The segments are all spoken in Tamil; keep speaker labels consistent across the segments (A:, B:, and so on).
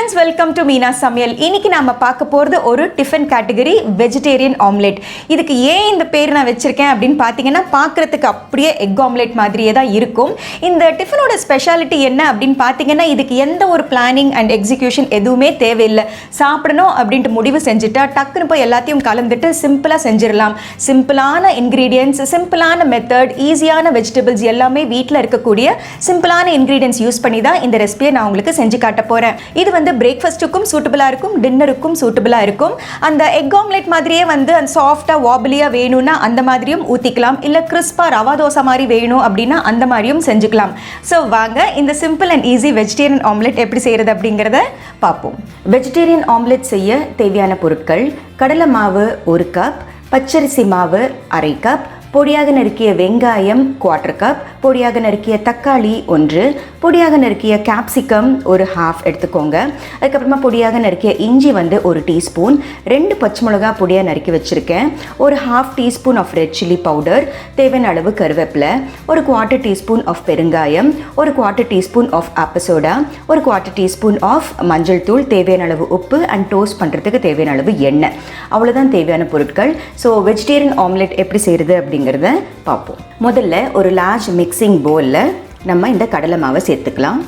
A: friends, welcome to Meena Samayal. இன்னைக்கு நாம பார்க்க போறது ஒரு டிஃபன் கேட்டகரி வெஜிடேரியன் ஆம்லெட். இதுக்கு ஏன் இந்த பேர் நான் வச்சிருக்கேன் அப்படின்னு பார்த்தீங்கன்னா பார்க்கறதுக்கு அப்படியே எக் ஆம்லெட் மாதிரியே தான் இருக்கும். இந்த டிஃபனோட ஸ்பெஷாலிட்டி என்ன அப்படின்னு பார்த்தீங்கன்னா இதுக்கு எந்த ஒரு பிளானிங் அண்ட் எக்ஸிகியூஷன் எதுவுமே தேவையில்லை. சாப்பிடணும் அப்படின்ட்டு முடிவு செஞ்சுட்டா டக்குன்னு போய் எல்லாத்தையும் கலந்துட்டு சிம்பிளாக செஞ்சிடலாம். சிம்பிளான இன்க்ரீடியன்ஸ், சிம்பிளான மெத்தட், ஈஸியான வெஜிடபிள்ஸ் எல்லாமே வீட்டில் இருக்கக்கூடிய சிம்பிளான இன்க்ரீடியன்ஸ் யூஸ் பண்ணி தான் இந்த ரெசிபியை நான் உங்களுக்கு செஞ்சு காட்ட போகிறேன். இது வந்து பிரேக்ஃபாஸ்ட்டுக்கும் சூட்டபிளாக இருக்கும், டின்னருக்கும் சூட்டபிளாக இருக்கும். அந்த எக் ஆம்லெட் மாதிரியே வந்து அந்த சாஃப்டாக வாபிலியாக வேணும்னா அந்த மாதிரியும் ஊற்றிக்கலாம், இல்லை கிறிஸ்பாக ரவா தோசை மாதிரி வேணும் அப்படின்னா அந்த மாதிரியும் செஞ்சுக்கலாம். ஸோ வாங்க இந்த simple and easy vegetarian omelette எப்படி செய்கிறது அப்படிங்கிறத பார்ப்போம். வெஜிடேரியன் ஆம்லெட் செய்ய தேவையான பொருட்கள்: கடலை மாவு 1 கப், பச்சரிசி மாவு 1/2 கப், பொடியாக நறுக்கிய வெங்காயம் 1/4 கப், பொடியாக நறுக்கிய தக்காளி 1, பொடியாக நறுக்கிய கேப்சிகம் ஒரு 1/2 எடுத்துக்கோங்க. அதுக்கப்புறமா பொடியாக நறுக்கிய இஞ்சி வந்து 1 டீஸ்பூன், 2 பச்சை மிளகா பொடியாக நறுக்கி வச்சுருக்கேன், ஒரு 1/2 teaspoon of red chilli powder, தேவையான அளவு கருவேப்பிலை, ஒரு 1/4 டீஸ்பூன் ஆஃப் பெருங்காயம், ஒரு 1/4 டீஸ்பூன் ஆஃப் ஆப்ப சோடா, ஒரு 1/4 டீஸ்பூன் ஆஃப் மஞ்சள் தூள், தேவையான அளவு உப்பு அண்ட் டோஸ்ட் பண்ணுறதுக்கு தேவையான அளவு எண்ணெய். அவ்வளோதான் தேவையான பொருட்கள். ஸோ வெஜிடேரியன் ஆம்லெட் எப்படி செய்கிறது அப்படிங்கிறத பார்ப்போம். முதல்ல ஒரு லார்ஜ் மிக்சிங் பவுலில் நம்ம இந்த கடலை மாவை சேர்த்துக்கலாம்.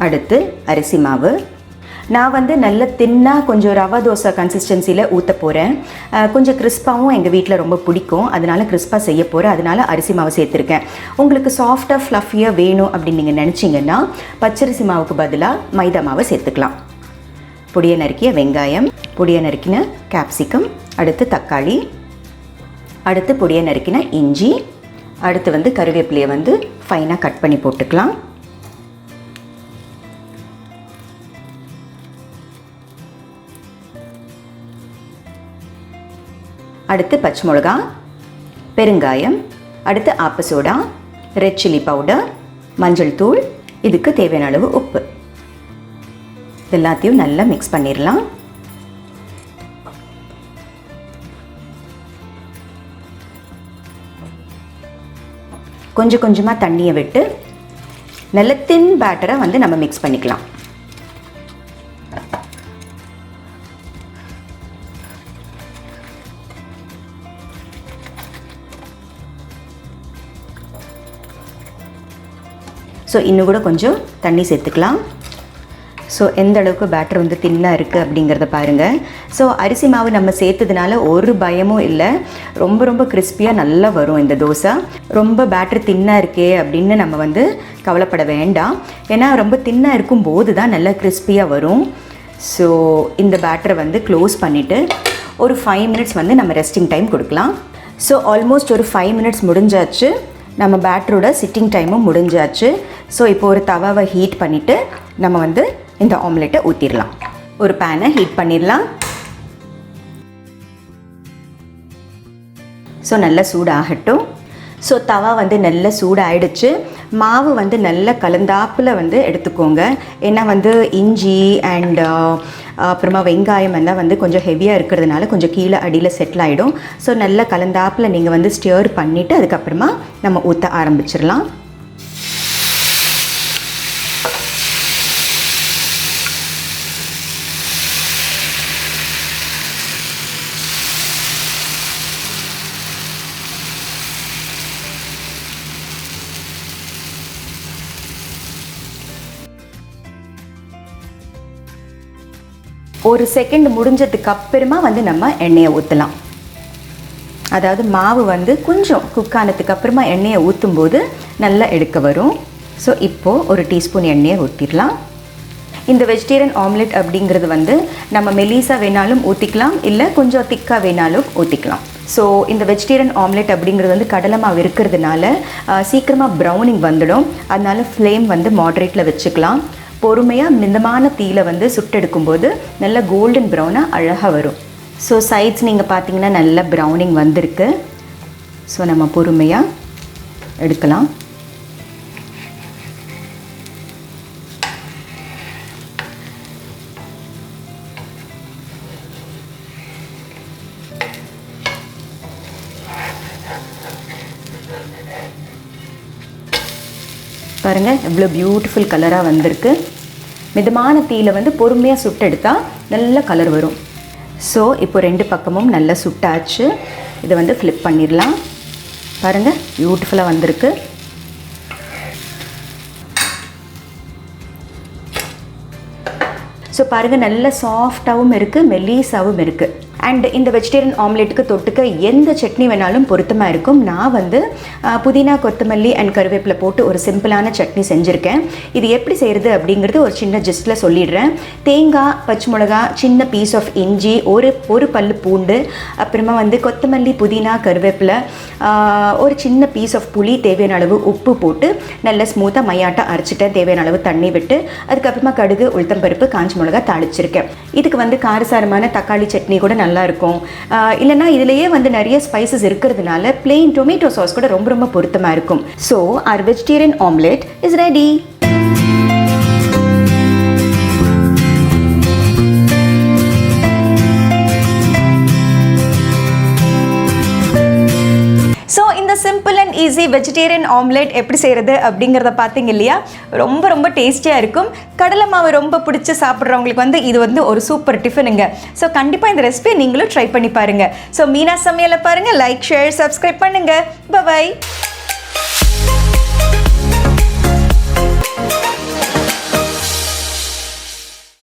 A: அடுத்து அரிசி மாவு. நான் வந்து நல்ல தின்னாக கொஞ்சம் ரவா தோசை கன்சிஸ்டன்சியில் ஊற்ற போகிறேன். கொஞ்சம் கிறிஸ்பாகவும் எங்கள் வீட்டில் ரொம்ப பிடிக்கும், அதனால் கிறிஸ்பாக செய்ய போகிறேன், அதனால் அரிசி மாவு சேர்த்துருக்கேன். உங்களுக்கு சாஃப்டாக ஃப்ளஃபியாக வேணும் அப்படின்னு நீங்கள் நினச்சிங்கன்னா பச்சரிசி மாவுக்கு பதிலாக மைதா மாவை சேர்த்துக்கலாம். பொடியை நறுக்கிய வெங்காயம், பொடியை நறுக்கின கேப்சிகம், அடுத்து தக்காளி, அடுத்து பொடியை நறுக்கின இஞ்சி, அடுத்து வந்து கருவேப்பிலையை வந்து ஃபைனாக கட் பண்ணி போட்டுக்கலாம். அடுத்து பச்சை மிளகா, பெருங்காயம், அடுத்து ஆப்ப சோடா, ரெட் சில்லி பவுடர், மஞ்சள் தூள், இதுக்கு தேவையான அளவு உப்பு. எல்லாத்தையும் நல்லா மிக்ஸ் பண்ணிடலாம். கொஞ்சம் கொஞ்சமாக தண்ணியை விட்டு நல்ல தின் பேட்டரை வந்து நம்ம மிக்ஸ் பண்ணிக்கலாம். ஸோ இன்னும் கூட கொஞ்சம் தண்ணி சேர்த்துக்கலாம். ஸோ எந்த அளவுக்கு பேட்டர் வந்து தின்னாக இருக்குது அப்படிங்கிறத பாருங்கள். ஸோ அரிசி மாவு நம்ம சேர்த்ததுனால ஒரு பயமும் இல்லை, ரொம்ப ரொம்ப கிறிஸ்பியாக நல்லா வரும் இந்த தோசை. ரொம்ப பேட்டர் தின்னாக இருக்கே அப்படின்னு நம்ம வந்து கவலைப்பட வேண்டாம், ஏன்னா ரொம்ப தின்னாக இருக்கும்போது தான் நல்லா கிறிஸ்பியாக வரும். ஸோ இந்த பேட்டரை வந்து க்ளோஸ் பண்ணிவிட்டு ஒரு 5 மினிட்ஸ் வந்து நம்ம ரெஸ்டிங் டைம் கொடுக்கலாம். ஸோ ஆல்மோஸ்ட் ஒரு 5 மினிட்ஸ் முடிஞ்சாச்சு, நம்ம பேட்டரோட சிட்டிங் டைமும் முடிஞ்சாச்சு. ஸோ இப்போ ஒரு தவாவை ஹீட் பண்ணிவிட்டு நம்ம வந்து இந்த ஆம்லெட்டை ஊற்றிடலாம். ஒரு பேனை ஹீட் பண்ணிடலாம். ஸோ நல்லா சூடாகட்டும். ஸோ தவா வந்து நல்லா சூடாகிடுச்சு. மாவு வந்து நல்லா கலந்தாப்பில் வந்து எடுத்துக்கோங்க, ஏன்னா வந்து இஞ்சி அண்ட் அப்புறமா வெங்காயம் எல்லாம் வந்து கொஞ்சம் ஹெவியாக இருக்கிறதுனால கொஞ்சம் கீழே அடியில் செட்டில் ஆகிடும். ஸோ நல்லா கலந்தாப்பில் நீங்கள் வந்து ஸ்டியர் பண்ணிவிட்டு அதுக்கப்புறமா நம்ம ஊற்ற ஆரம்பிச்சிடலாம். ஒரு செகண்ட் முடிஞ்சதுக்கு அப்புறமா வந்து நம்ம எண்ணெயை ஊற்றலாம். அதாவது மாவு வந்து கொஞ்சம் குக் ஆனதுக்கு அப்புறமா எண்ணெயை ஊற்றும்போது நல்லா எடுக்க வரும். ஸோ இப்போது ஒரு டீஸ்பூன் எண்ணெயை ஊற்றிடலாம். இந்த வெஜிடேரியன் ஆம்லெட் அப்படிங்கிறது வந்து நம்ம மெலிசாக வேணாலும் ஊற்றிக்கலாம், இல்லை கொஞ்சம் திக்காக வேணாலும் ஊற்றிக்கலாம். ஸோ இந்த வெஜிடேரியன் ஆம்லெட் அப்படிங்கிறது வந்து கடலை மாவு இருக்கிறதுனால சீக்கிரமாக ப்ரௌனிங் வந்துடும், அதனால ஃப்ளேம் வந்து மாட்ரேட்டில் வச்சுக்கலாம். பொறுமையாக மிதமான தீயில வந்து சுட்டெடுக்கும்போது நல்ல கோல்டன் ப்ரௌனாக அழகாக வரும். ஸோ சைட்ஸ் நீங்கள் பார்த்தீங்கன்னா நல்ல ப்ரௌனிங் வந்திருக்கு. ஸோ நம்ம பொறுமையாக எடுக்கலாம். பாருங்கள் எவ்வளோ பியூட்டிஃபுல் கலராக வந்திருக்கு. மிதமான தீயில் வந்து பொறுமையாக சுட்டெடுத்தால் நல்ல கலர் வரும். ஸோ இப்போ 2 பக்கமும் நல்லா சுட்டாச்சு. இதை வந்து ஃப்ளிப் பண்ணிடலாம். பாருங்கள், பியூட்டிஃபுல்லாக வந்திருக்கு. ஸோ பாருங்கள், நல்ல சாஃப்டாகவும் இருக்குது, மெல்லிஸாகவும் இருக்குது. அண்ட் இந்த வெஜிடேரியன் ஆம்லேட்டுக்கு தொட்டுக்க எந்த சட்னி வேணாலும் பொருத்தமாக இருக்கும். நான் வந்து புதினா, கொத்தமல்லி அண்ட் கருவேப்பிலை போட்டு ஒரு சிம்பிளான சட்னி செஞ்சுருக்கேன். இது எப்படி செய்கிறது அப்படிங்கிறது ஒரு சின்ன ஜஸ்ட்டில் சொல்லிடுறேன். தேங்காய், பச்சை மிளகா, சின்ன பீஸ் ஆஃப் இஞ்சி, ஒரு பல்லு பூண்டு, அப்புறமா வந்து கொத்தமல்லி, புதினா, கருவேப்பிலை, ஒரு சின்ன பீஸ் ஆஃப் புளி, தேவையான அளவு உப்பு போட்டு நல்லா ஸ்மூத்தாக மையாட்டாக அரைச்சிட்டேன். தேவையான அளவு தண்ணி விட்டு அதுக்கப்புறமா கடுகு, உளுத்தம்பருப்பு, காஞ்ச மிளகா தாளிச்சிருக்கேன். இதுக்கு வந்து காரசாரமான தக்காளி சட்னி கூட நல்லா இருக்கும். இல்லைனா இதிலேயே வந்து நிறைய ஸ்பைசஸ் இருக்கிறதுனால பிளெயின் டொமேட்டோ சாஸ் கூட ரொம்ப ரொம்ப பொருத்தமாக இருக்கும். So our vegetarian omelette is ready. So இந்த simple and easy vegetarian omelette எப்படி செய்கிறது அப்படிங்கிறத பார்த்தீங்க இல்லையா? ரொம்ப ரொம்ப டேஸ்டியாக இருக்கும். கடலை மாவு ரொம்ப பிடிச்சி சாப்பிட்றவங்களுக்கு வந்து இது வந்து ஒரு சூப்பர் டிஃபனுங்க. ஸோ கண்டிப்பாக இந்த ரெசிபியை நீங்களும் ட்ரை பண்ணி பாருங்கள். ஸோ மீனா சமையலை பாருங்கள், லைக், ஷேர், சப்ஸ்கிரைப் பண்ணுங்கள். பை.